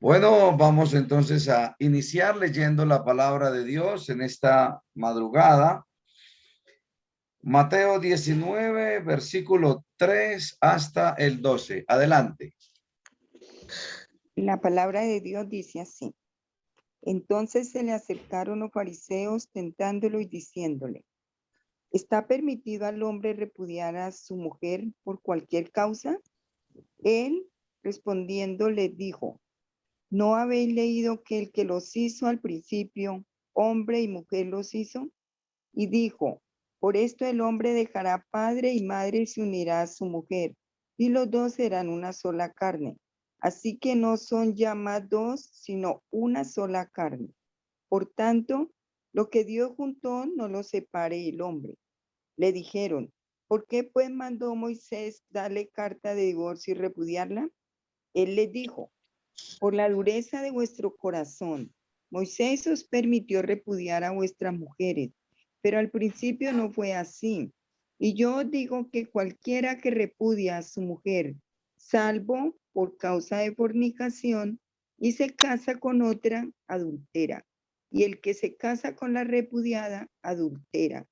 Bueno, vamos entonces a iniciar leyendo la palabra de Dios en esta madrugada. Mateo 19, versículo 3 hasta el 12. Adelante. La palabra de Dios dice así. Entonces se le acercaron los fariseos tentándolo y diciéndole, ¿está permitido al hombre repudiar a su mujer por cualquier causa? Él respondiendo les dijo, ¿no habéis leído que el que los hizo al principio, hombre y mujer los hizo? Y dijo, por esto el hombre dejará padre y madre y se unirá a su mujer, y los dos serán una sola carne. Así que no son ya más dos, sino una sola carne. Por tanto, lo que Dios juntó no lo separe el hombre. Le dijeron, ¿por qué pues mandó Moisés darle carta de divorcio y repudiarla? Él les dijo, por la dureza de vuestro corazón. Moisés os permitió repudiar a vuestras mujeres, pero al principio no fue así. Y yo os digo que cualquiera que repudia a su mujer, salvo por causa de fornicación, y se casa con otra, adultera. Y el que se casa con la repudiada, adultera.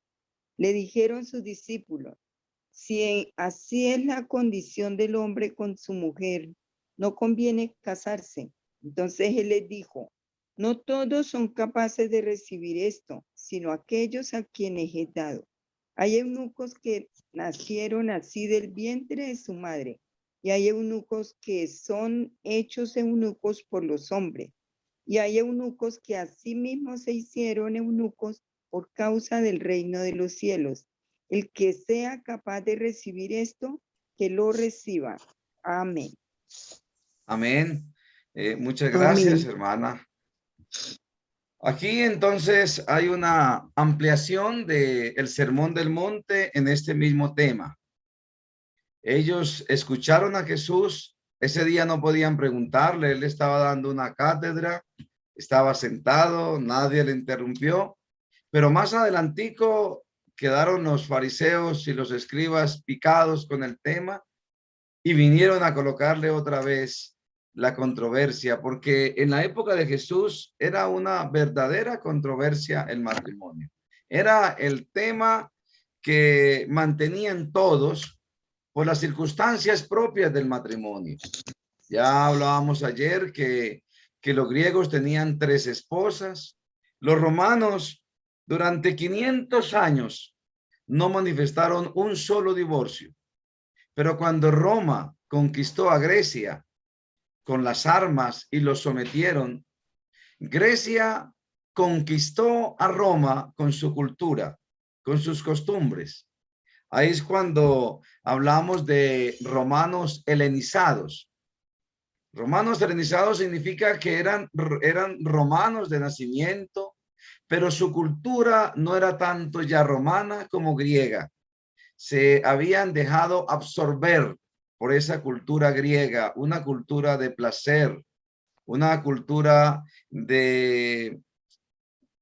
Le dijeron sus discípulos, si así es la condición del hombre con su mujer, no conviene casarse. Entonces él les dijo, no todos son capaces de recibir esto, sino aquellos a quienes he dado. Hay eunucos que nacieron así del vientre de su madre, y hay eunucos que son hechos eunucos por los hombres, y hay eunucos que asimismo se hicieron eunucos por causa del reino de los cielos. El que sea capaz de recibir esto, que lo reciba. Amén. Amén. Muchas gracias, Amén. hermana. Aquí entonces hay una ampliación del Sermón del Monte en este mismo tema. Ellos escucharon a Jesús. Ese día no podían preguntarle. Él estaba dando una cátedra. Estaba sentado. Nadie le interrumpió. Pero más adelantico quedaron los fariseos y los escribas picados con el tema y vinieron a colocarle otra vez la controversia, porque en la época de Jesús era una verdadera controversia el matrimonio. Era el tema que mantenían todos por las circunstancias propias del matrimonio. Ya hablábamos ayer que los griegos tenían 3 esposas. Los romanos durante 500 años no manifestaron un solo divorcio. Pero cuando Roma conquistó a Grecia con las armas y los sometieron, Grecia conquistó a Roma con su cultura, con sus costumbres. Ahí es cuando hablamos de romanos helenizados. Romanos helenizados significa que eran romanos de nacimiento, pero su cultura no era tanto ya romana como griega. Se habían dejado absorber por esa cultura griega, una cultura de placer, una cultura de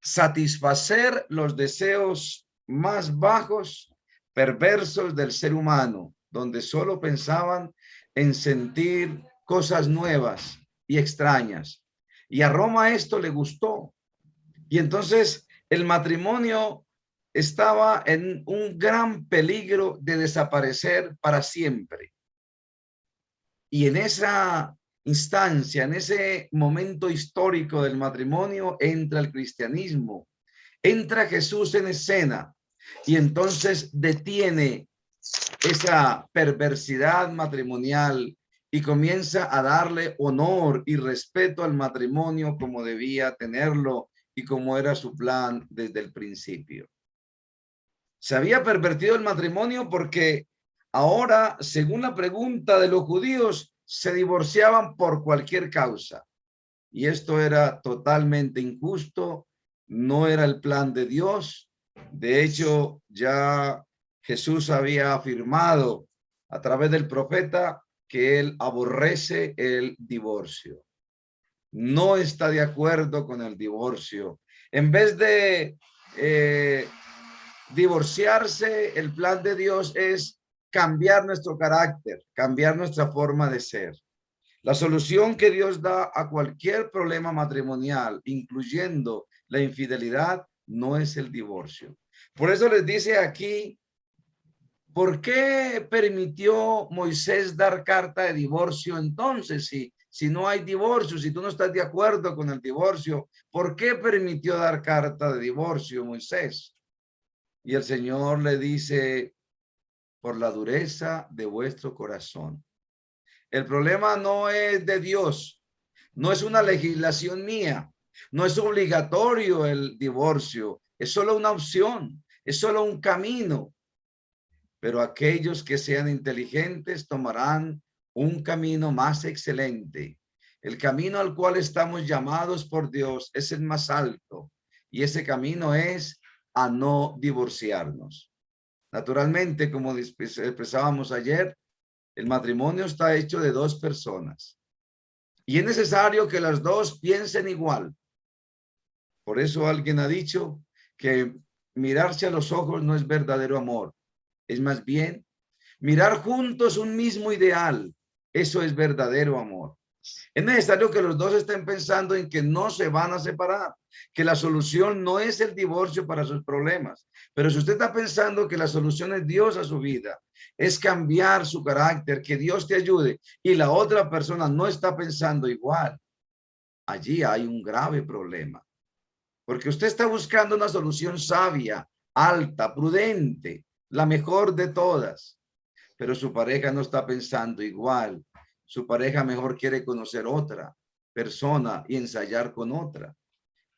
satisfacer los deseos más bajos, perversos del ser humano, donde solo pensaban en sentir cosas nuevas y extrañas. Y a Roma esto le gustó. Y entonces el matrimonio estaba en un gran peligro de desaparecer para siempre. Y en esa instancia, en ese momento histórico del matrimonio, entra el cristianismo, entra Jesús en escena y entonces detiene esa perversidad matrimonial y comienza a darle honor y respeto al matrimonio como debía tenerlo y como era su plan desde el principio. Se había pervertido el matrimonio porque ahora, según la pregunta de los judíos, se divorciaban por cualquier causa. Y esto era totalmente injusto, no era el plan de Dios. De hecho, ya Jesús había afirmado a través del profeta que él aborrece el divorcio. No está de acuerdo con el divorcio. En vez de divorciarse, el plan de Dios es cambiar nuestro carácter, cambiar nuestra forma de ser. La solución que Dios da a cualquier problema matrimonial, incluyendo la infidelidad, no es el divorcio. Por eso les dice aquí, ¿por qué permitió Moisés dar carta de divorcio entonces? Si no hay divorcio, si tú no estás de acuerdo con el divorcio, ¿por qué permitió dar carta de divorcio Moisés? Y el Señor le dice, por la dureza de vuestro corazón. El problema no es de Dios, no es una legislación mía, no es obligatorio el divorcio, es solo una opción, es solo un camino. Pero aquellos que sean inteligentes tomarán un camino más excelente. El camino al cual estamos llamados por Dios es el más alto y ese camino es a no divorciarnos. Naturalmente, como expresábamos ayer, el matrimonio está hecho de dos personas y es necesario que las dos piensen igual. Por eso alguien ha dicho que mirarse a los ojos no es verdadero amor. Es más bien mirar juntos un mismo ideal. Eso es verdadero amor. Es necesario que los dos estén pensando en que no se van a separar, que la solución no es el divorcio para sus problemas. Pero si usted está pensando que la solución es Dios a su vida, es cambiar su carácter, que Dios te ayude, y la otra persona no está pensando igual, allí hay un grave problema. Porque usted está buscando una solución sabia, alta, prudente, la mejor de todas. Pero su pareja no está pensando igual. Su pareja mejor quiere conocer otra persona y ensayar con otra.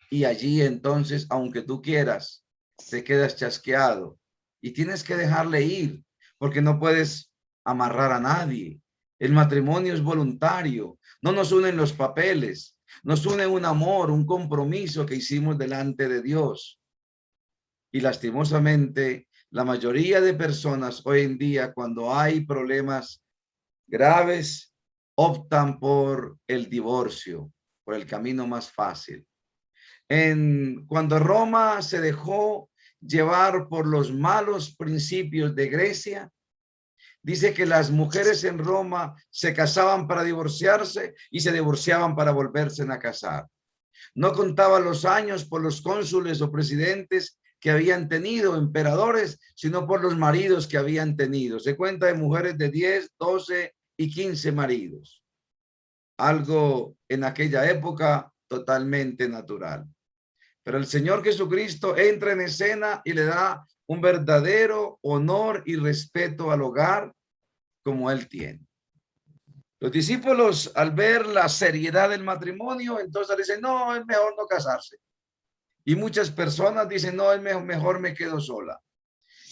Y allí entonces, aunque tú quieras, te quedas chasqueado y tienes que dejarle ir porque no puedes amarrar a nadie. El matrimonio es voluntario. No nos unen los papeles. Nos une un amor, un compromiso que hicimos delante de Dios. Y lastimosamente, la mayoría de personas hoy en día, cuando hay problemas graves, optan por el divorcio, por el camino más fácil. Cuando Roma se dejó llevar por los malos principios de Grecia, dice que las mujeres en Roma se casaban para divorciarse y se divorciaban para volverse a casar. No contaban los años por los cónsules o presidentes que habían tenido, emperadores, sino por los maridos que habían tenido. Se cuenta de mujeres de 10, 12 y 15 maridos. Algo en aquella época totalmente natural. Pero el Señor Jesucristo entra en escena y le da un verdadero honor y respeto al hogar como Él tiene. Los discípulos, al ver la seriedad del matrimonio, entonces dicen, no, es mejor no casarse. Y muchas personas dicen, no, es mejor me quedo sola.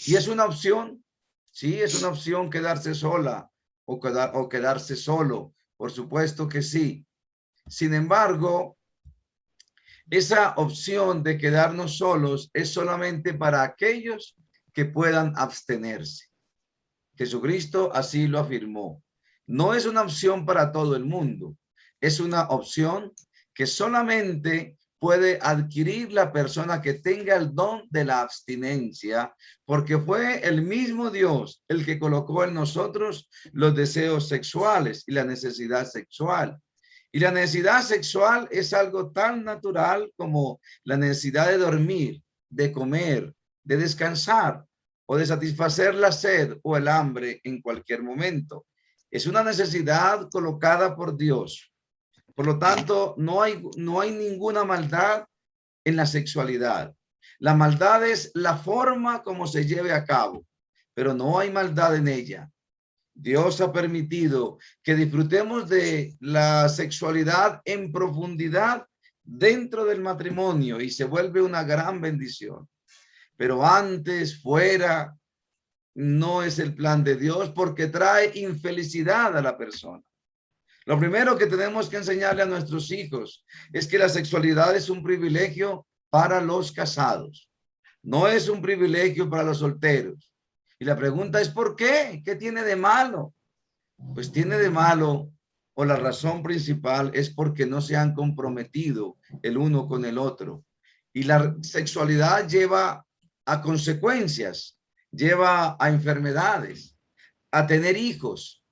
Y es una opción, sí, es una opción quedarse sola o quedarse solo. Por supuesto que sí. Sin embargo, esa opción de quedarnos solos es solamente para aquellos que puedan abstenerse. Jesucristo así lo afirmó. No es una opción para todo el mundo. Es una opción que solamente puede adquirir la persona que tenga el don de la abstinencia, porque fue el mismo Dios el que colocó en nosotros los deseos sexuales y la necesidad sexual. Y la necesidad sexual es algo tan natural como la necesidad de dormir, de comer, de descansar o de satisfacer la sed o el hambre en cualquier momento. Es una necesidad colocada por Dios. Por lo tanto, no hay ninguna maldad en la sexualidad. La maldad es la forma como se lleve a cabo, pero no hay maldad en ella. Dios ha permitido que disfrutemos de la sexualidad en profundidad dentro del matrimonio y se vuelve una gran bendición. Pero antes, fuera, no es el plan de Dios porque trae infelicidad a la persona. Lo primero que tenemos que enseñarle a nuestros hijos es que la sexualidad es un privilegio para los casados. No es un privilegio para los solteros. Y la pregunta es, ¿por qué? ¿Qué tiene de malo? Pues tiene de malo, o la razón principal es porque no se han comprometido el uno con el otro. Y la sexualidad lleva a consecuencias, lleva a enfermedades, a tener hijos,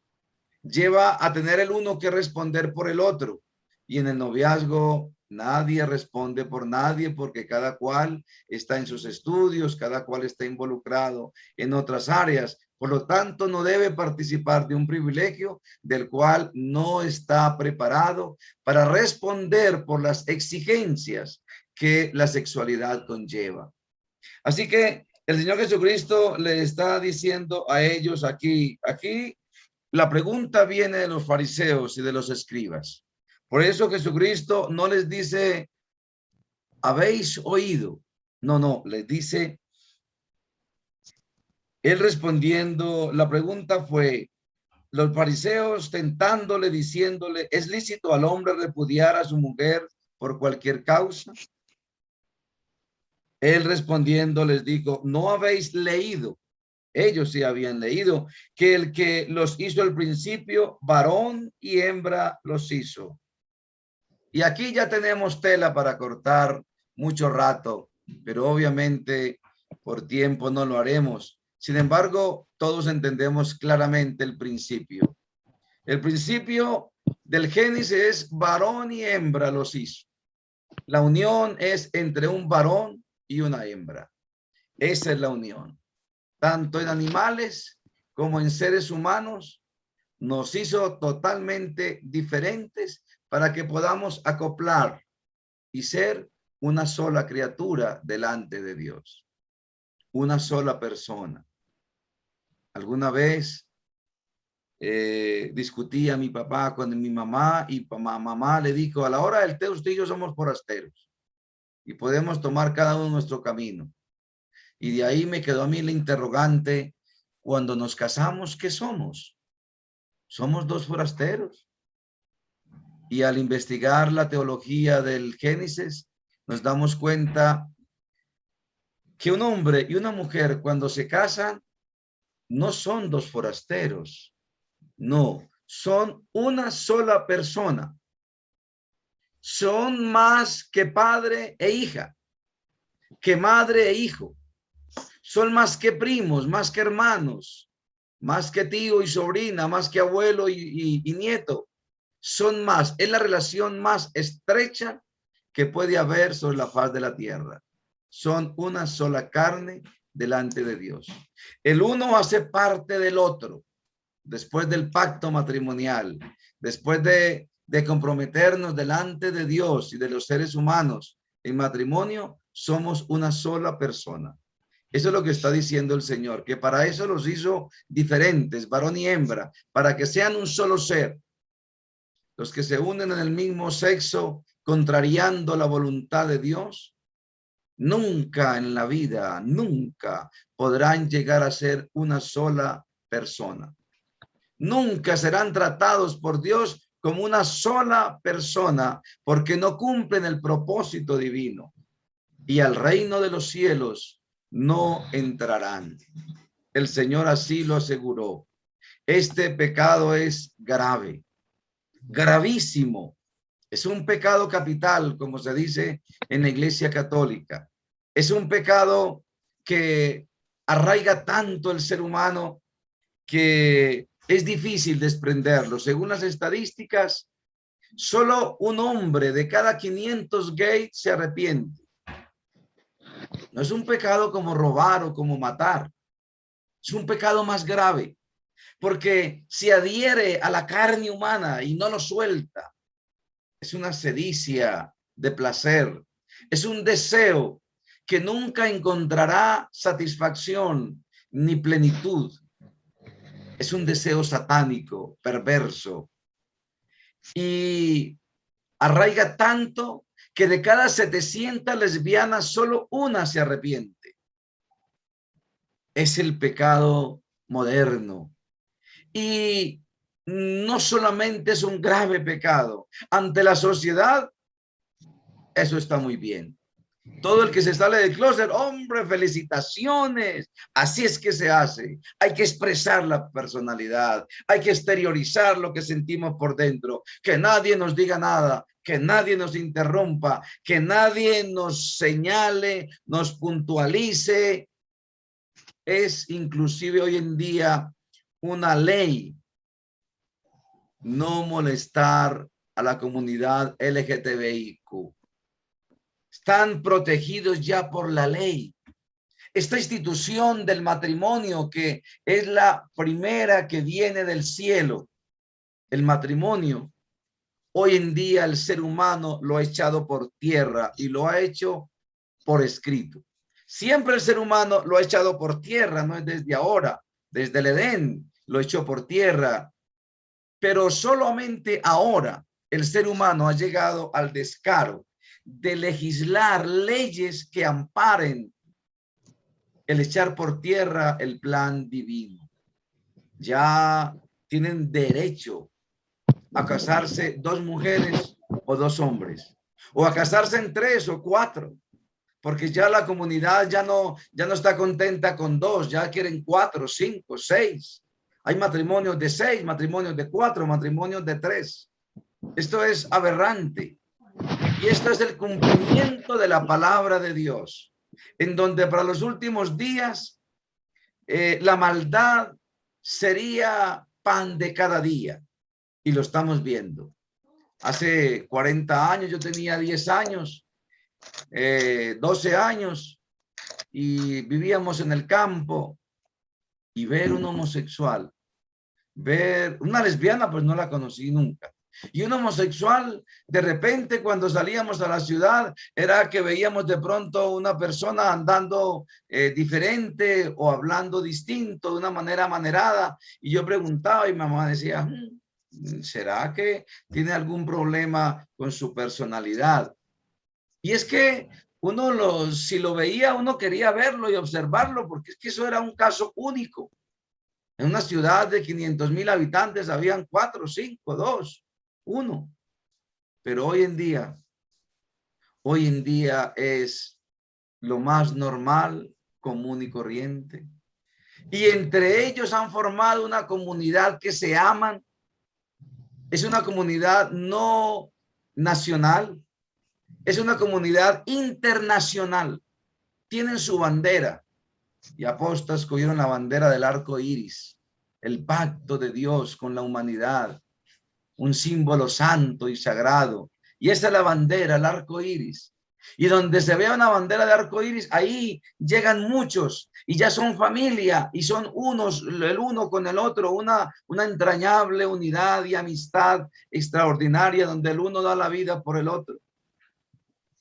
lleva a tener el uno que responder por el otro. Y en el noviazgo nadie responde por nadie porque cada cual está en sus estudios, cada cual está involucrado en otras áreas. Por lo tanto, no debe participar de un privilegio del cual no está preparado para responder por las exigencias que la sexualidad conlleva. Así que el Señor Jesucristo le está diciendo a ellos aquí la pregunta viene de los fariseos y de los escribas. Por eso Jesucristo no les dice, habéis oído. No, les dice, él respondiendo, la pregunta fue, los fariseos tentándole, diciéndole, ¿es lícito al hombre repudiar a su mujer por cualquier causa? Él respondiendo les dijo, ¿no habéis leído? Ellos sí habían leído que el que los hizo al principio, varón y hembra los hizo. Y aquí ya tenemos tela para cortar mucho rato, pero obviamente por tiempo no lo haremos. Sin embargo, todos entendemos claramente el principio. El principio del Génesis es varón y hembra los hizo. La unión es entre un varón y una hembra. Esa es la unión. Tanto en animales como en seres humanos, nos hizo totalmente diferentes para que podamos acoplar y ser una sola criatura delante de Dios, una sola persona. Alguna vez discutía mi papá con mi mamá y mamá le dijo, a la hora del té usted y yo somos forasteros y podemos tomar cada uno nuestro camino. Y de ahí me quedó a mí la interrogante, cuando nos casamos, ¿qué somos? Somos dos forasteros. Y al investigar la teología del Génesis, nos damos cuenta que un hombre y una mujer cuando se casan, no son dos forasteros, no, son una sola persona. Son más que padre e hija, que madre e hijo. Son más que primos, más que hermanos, más que tío y sobrina, más que abuelo y nieto. Son más, es la relación más estrecha que puede haber sobre la faz de la tierra. Son una sola carne delante de Dios. El uno hace parte del otro. Después del pacto matrimonial, después de comprometernos delante de Dios y de los seres humanos en matrimonio, somos una sola persona. Eso es lo que está diciendo el Señor, que para eso los hizo diferentes, varón y hembra, para que sean un solo ser. Los que se unen en el mismo sexo, contrariando la voluntad de Dios, nunca en la vida, nunca podrán llegar a ser una sola persona. Nunca serán tratados por Dios como una sola persona, porque no cumplen el propósito divino. Y al reino de los cielos no entrarán. El Señor así lo aseguró. Este pecado es grave, gravísimo. Es un pecado capital, como se dice en la Iglesia Católica. Es un pecado que arraiga tanto el ser humano que es difícil desprenderlo. Según las estadísticas, solo un hombre de cada 500 gays se arrepiente. No es un pecado como robar o como matar. Es un pecado más grave, porque se adhiere a la carne humana y no lo suelta. Es una sedicia de placer. Es un deseo que nunca encontrará satisfacción ni plenitud. Es un deseo satánico, perverso. Y arraiga tanto que de cada 700 lesbianas, solo una se arrepiente. Es el pecado moderno. Y no solamente es un grave pecado, ante la sociedad, eso está muy bien. Todo el que se sale del closet, hombre, felicitaciones. Así es que se hace. Hay que expresar la personalidad. Hay que exteriorizar lo que sentimos por dentro. Que nadie nos diga nada. Que nadie nos interrumpa. Que nadie nos señale, nos puntualice. Es inclusive hoy en día una ley no molestar a la comunidad LGTBIQ. Están protegidos ya por la ley. Esta institución del matrimonio, que es la primera que viene del cielo, el matrimonio, hoy en día el ser humano lo ha echado por tierra y lo ha hecho por escrito. Siempre el ser humano lo ha echado por tierra, no es desde ahora, desde el Edén lo echó por tierra, pero solamente ahora el ser humano ha llegado al descaro de legislar leyes que amparen el echar por tierra el plan divino. Ya tienen derecho a casarse 2 mujeres o 2 hombres, o a casarse en 3 o 4, porque ya la comunidad ya no está contenta con 2, ya quieren 4, 5, 6. Hay matrimonios de 6, matrimonios de 4, matrimonios de 3. Esto es aberrante. Y esto es el cumplimiento de la palabra de Dios, en donde para los últimos días la maldad sería pan de cada día. Y lo estamos viendo. Hace 40 años, yo tenía 10 años, 12 años, y vivíamos en el campo, y ver un homosexual, ver una lesbiana, pues no la conocí nunca. Y un homosexual, de repente, cuando salíamos a la ciudad, era que veíamos de pronto una persona andando diferente o hablando distinto, de una manera amanerada. Y yo preguntaba y mi mamá decía, ¿será que tiene algún problema con su personalidad? Y es que uno si lo veía, uno quería verlo y observarlo, porque es que eso era un caso único. En una ciudad de 500,000 habitantes habían 4, 5, 2, 1. Pero hoy en día es lo más normal, común y corriente. Y entre ellos han formado una comunidad que se aman. Es una comunidad no nacional, es una comunidad internacional. Tienen su bandera, y apóstoles cogieron la bandera del arco iris, el pacto de Dios con la humanidad, un símbolo santo y sagrado. Y esa es la bandera, el arco iris. Y donde se vea una bandera de arco iris, ahí llegan muchos y ya son familia y son unos, el uno con el otro, una entrañable unidad y amistad extraordinaria donde el uno da la vida por el otro.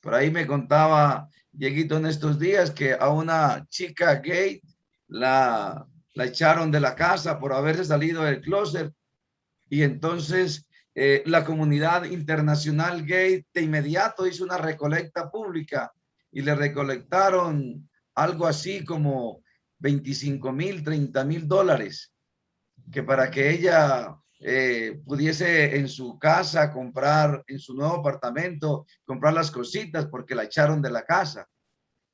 Por ahí me contaba Dieguito en estos días que a una chica gay la echaron de la casa por haberse salido del closet, y entonces la comunidad internacional gay de inmediato hizo una recolecta pública y le recolectaron algo así como 25,000, 30,000 dólares, que para que ella pudiese en su casa comprar, en su nuevo apartamento, comprar las cositas porque la echaron de la casa.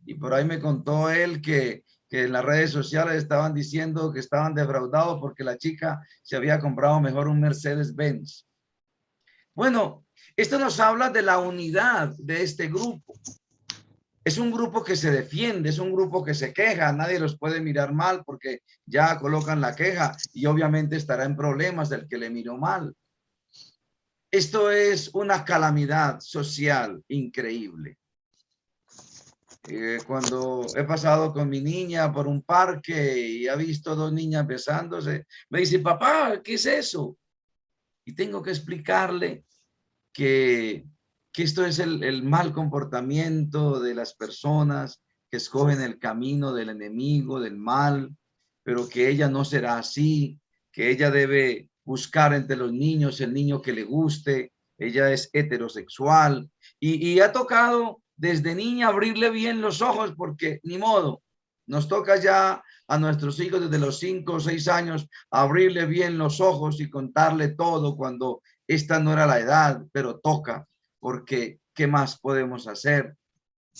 Y por ahí me contó él que en las redes sociales estaban diciendo que estaban defraudados porque la chica se había comprado mejor un Mercedes-Benz. Bueno, esto nos habla de la unidad de este grupo. Es un grupo que se defiende, es un grupo que se queja, nadie los puede mirar mal porque ya colocan la queja y obviamente estará en problemas del que le miró mal. Esto es una calamidad social increíble. Cuando he pasado con mi niña por un parque y ha visto 2 niñas besándose, me dice, papá, ¿qué es eso? Y tengo que explicarle que esto es el mal comportamiento de las personas que escogen el camino del enemigo, del mal, pero que ella no será así, que ella debe buscar entre los niños el niño que le guste. Ella es heterosexual y ha tocado desde niña abrirle bien los ojos, porque ni modo, nos toca ya a nuestros hijos desde los 5 o 6 años abrirle bien los ojos y contarle todo cuando esta no era la edad, pero toca, porque ¿qué más podemos hacer?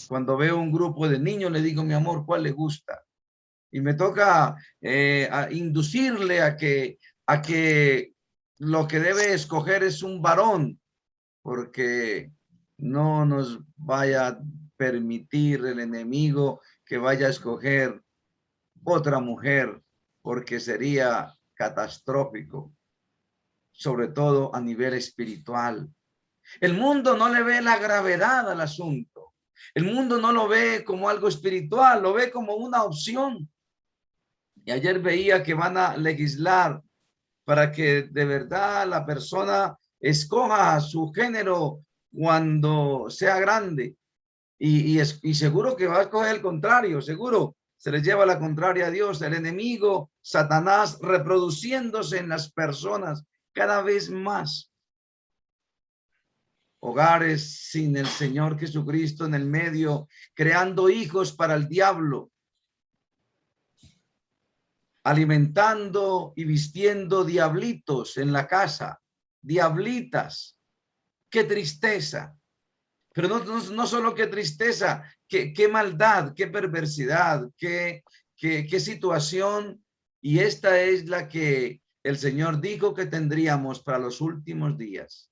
Cuando veo un grupo de niños le digo, mi amor, ¿cuál le gusta? Y me toca a inducirle a que lo que debe escoger es un varón, porque no nos vaya a permitir el enemigo que vaya a escoger otra mujer, porque sería catastrófico. sobre todo a nivel espiritual. El mundo no le ve la gravedad al asunto. El mundo no lo ve como algo espiritual, lo ve como una opción. Y ayer veía que van a legislar para que de verdad la persona escoja su género cuando sea grande. Y seguro que va a escoger el contrario, seguro se le lleva la contraria a Dios, el enemigo, Satanás, reproduciéndose en las personas cada vez más. Hogares sin el Señor Jesucristo en el medio, creando hijos para el diablo, alimentando y vistiendo diablitos en la casa, diablitas. Qué tristeza. Pero no solo qué tristeza, qué maldad, qué perversidad, qué situación. Y esta es la que el Señor dijo que tendríamos para los últimos días.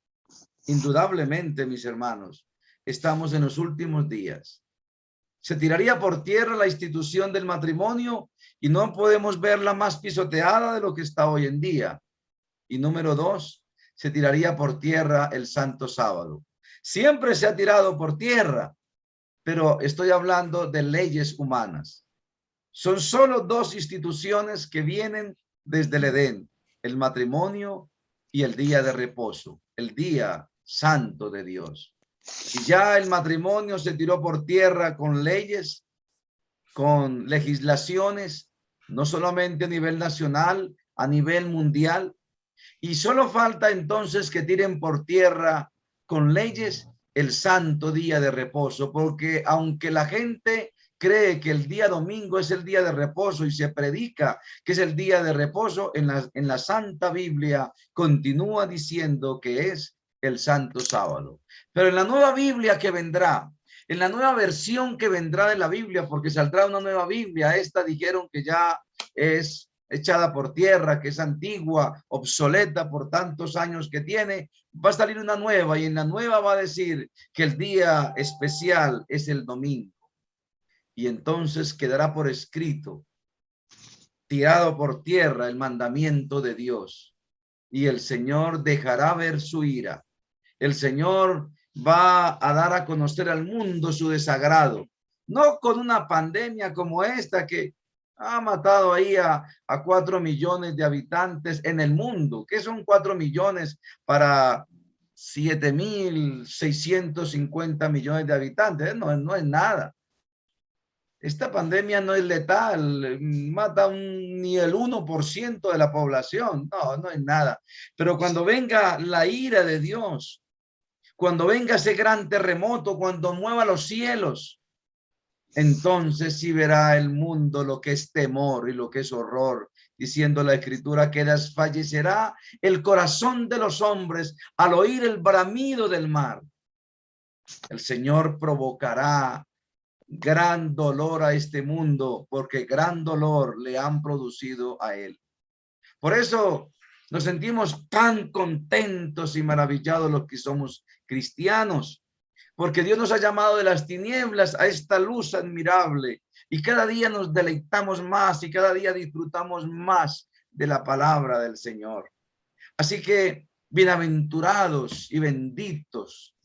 Indudablemente, mis hermanos, estamos en los últimos días. Se tiraría por tierra la institución del matrimonio y no podemos verla más pisoteada de lo que está hoy en día. Y número 2, se tiraría por tierra el Santo Sábado. Siempre se ha tirado por tierra, pero estoy hablando de leyes humanas. Son solo 2 instituciones que vienen desde el Edén, el matrimonio y el día de reposo, el día santo de Dios. Y ya el matrimonio se tiró por tierra con leyes, con legislaciones, no solamente a nivel nacional, a nivel mundial. Y solo falta entonces que tiren por tierra con leyes el santo día de reposo, porque aunque la gente cree que el día domingo es el día de reposo y se predica que es el día de reposo, en la Santa Biblia continúa diciendo que es el Santo Sábado. Pero en la nueva Biblia que vendrá, en la nueva versión que vendrá de la Biblia, porque saldrá una nueva Biblia, esta dijeron que ya es echada por tierra, que es antigua, obsoleta por tantos años que tiene, va a salir una nueva y en la nueva va a decir que el día especial es el domingo. Y entonces quedará por escrito, tirado por tierra el mandamiento de Dios y el Señor dejará ver su ira. El Señor va a dar a conocer al mundo su desagrado, no con una pandemia como esta que ha matado ahí a 4 millones de habitantes en el mundo. ¿Qué son 4 millones para 7.650 millones de habitantes? No es nada. Esta pandemia no es letal, mata ni el 1% de la población. No es nada. Pero cuando venga la ira de Dios, cuando venga ese gran terremoto, cuando mueva los cielos, entonces sí verá el mundo lo que es temor y lo que es horror, diciendo la Escritura que desfallecerá el corazón de los hombres al oír el bramido del mar. El Señor provocará gran dolor a este mundo, porque gran dolor le han producido a él. Por eso nos sentimos tan contentos y maravillados los que somos cristianos, porque Dios nos ha llamado de las tinieblas a esta luz admirable y cada día nos deleitamos más y cada día disfrutamos más de la palabra del Señor. Así que bienaventurados y benditos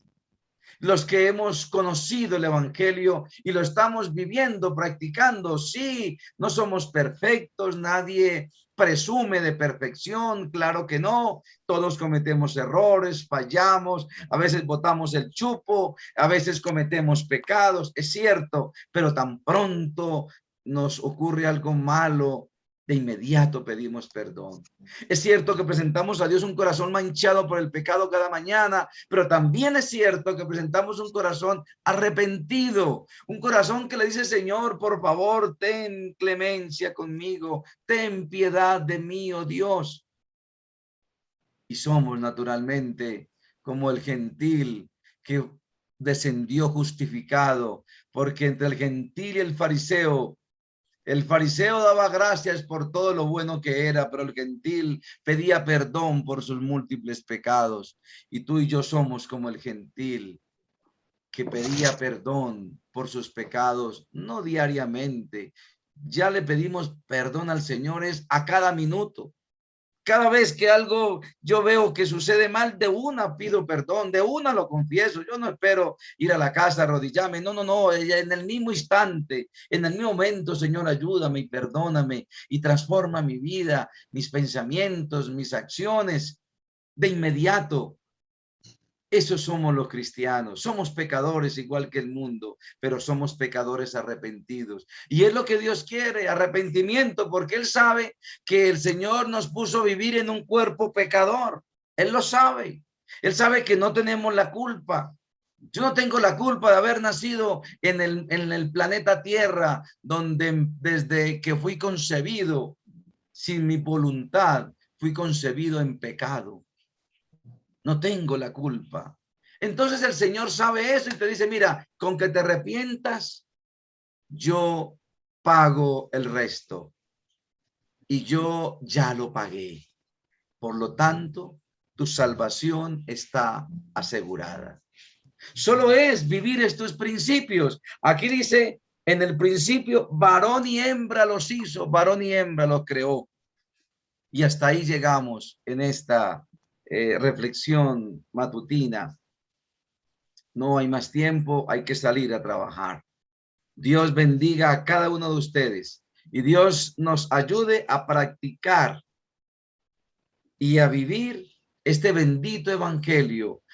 los que hemos conocido el evangelio y lo estamos viviendo, practicando. Sí, no somos perfectos, nadie presume de perfección, claro que no, todos cometemos errores, fallamos, a veces botamos el chupo, a veces cometemos pecados, es cierto, pero tan pronto nos ocurre algo malo, de inmediato pedimos perdón. Es cierto que presentamos a Dios un corazón manchado por el pecado cada mañana, pero también es cierto que presentamos un corazón arrepentido, un corazón que le dice, Señor, por favor, ten clemencia conmigo, ten piedad de mí, oh Dios. Y somos naturalmente como el gentil que descendió justificado, porque entre el gentil y el fariseo daba gracias por todo lo bueno que era, pero el gentil pedía perdón por sus múltiples pecados. Y tú y yo somos como el gentil que pedía perdón por sus pecados, no diariamente. Ya le pedimos perdón al Señor es a cada minuto. Cada vez que algo yo veo que sucede mal, de una pido perdón, de una lo confieso. Yo no espero ir a la casa, arrodillarme. No, no, no. En el mismo instante, en el mismo momento, Señor, ayúdame y perdóname y transforma mi vida, mis pensamientos, mis acciones de inmediato. Esos somos los cristianos. Somos pecadores igual que el mundo, pero somos pecadores arrepentidos. Y es lo que Dios quiere, arrepentimiento, porque Él sabe que el Señor nos puso a vivir en un cuerpo pecador. Él lo sabe. Él sabe que no tenemos la culpa. Yo no tengo la culpa de haber nacido en el planeta Tierra, donde desde que fui concebido, sin mi voluntad, fui concebido en pecado. No tengo la culpa. Entonces el Señor sabe eso y te dice, mira, con que te arrepientas, yo pago el resto. Y yo ya lo pagué. Por lo tanto, tu salvación está asegurada. Solo es vivir estos principios. Aquí dice, en el principio, varón y hembra los hizo, varón y hembra los creó. Y hasta ahí llegamos en esta reflexión matutina. No hay más tiempo, hay que salir a trabajar. Dios bendiga a cada uno de ustedes y Dios nos ayude a practicar y a vivir este bendito evangelio,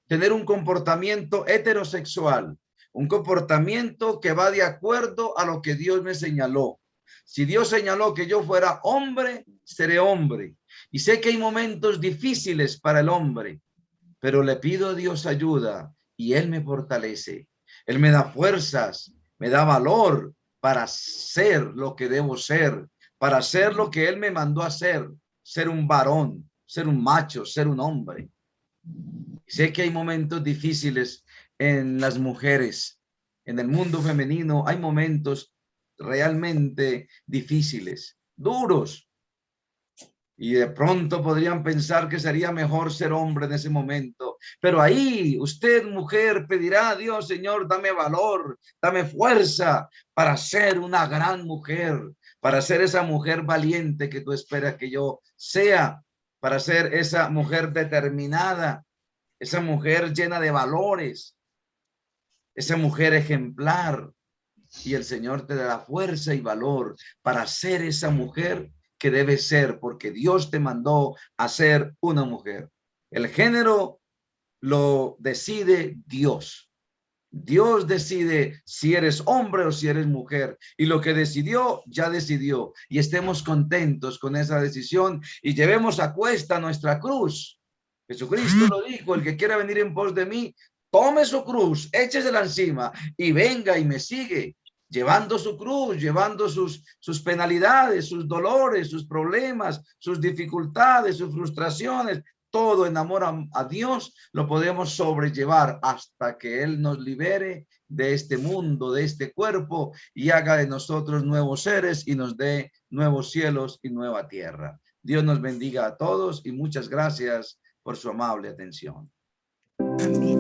tener un comportamiento heterosexual, un comportamiento que va de acuerdo a lo que Dios me señaló. Si Dios señaló que yo fuera hombre, seré hombre. Y sé que hay momentos difíciles para el hombre, pero le pido a Dios ayuda y Él me fortalece. Él me da fuerzas, me da valor para ser lo que debo ser, para ser lo que Él me mandó a ser un varón, ser un macho, ser un hombre. Sé que hay momentos difíciles en las mujeres, en el mundo femenino hay momentos realmente difíciles, duros. Y de pronto podrían pensar que sería mejor ser hombre en ese momento. Pero ahí usted, mujer, pedirá a Dios, Señor, dame valor, dame fuerza para ser una gran mujer, para ser esa mujer valiente que tú esperas que yo sea, para ser esa mujer determinada, esa mujer llena de valores, esa mujer ejemplar. Y el Señor te dará fuerza y valor para ser esa mujer que debe ser, porque Dios te mandó a ser una mujer. El género lo decide Dios. Dios decide si eres hombre o si eres mujer. Y lo que decidió, ya decidió. Y estemos contentos con esa decisión y llevemos a cuesta nuestra cruz. Jesucristo lo dijo, el que quiera venir en pos de mí, tome su cruz, échesela encima y venga y me sigue. Llevando su cruz, llevando sus penalidades, sus dolores, sus problemas, sus dificultades, sus frustraciones, todo en amor a Dios, lo podemos sobrellevar hasta que Él nos libere de este mundo, de este cuerpo y haga de nosotros nuevos seres y nos dé nuevos cielos y nueva tierra. Dios nos bendiga a todos y muchas gracias por su amable atención. Amén.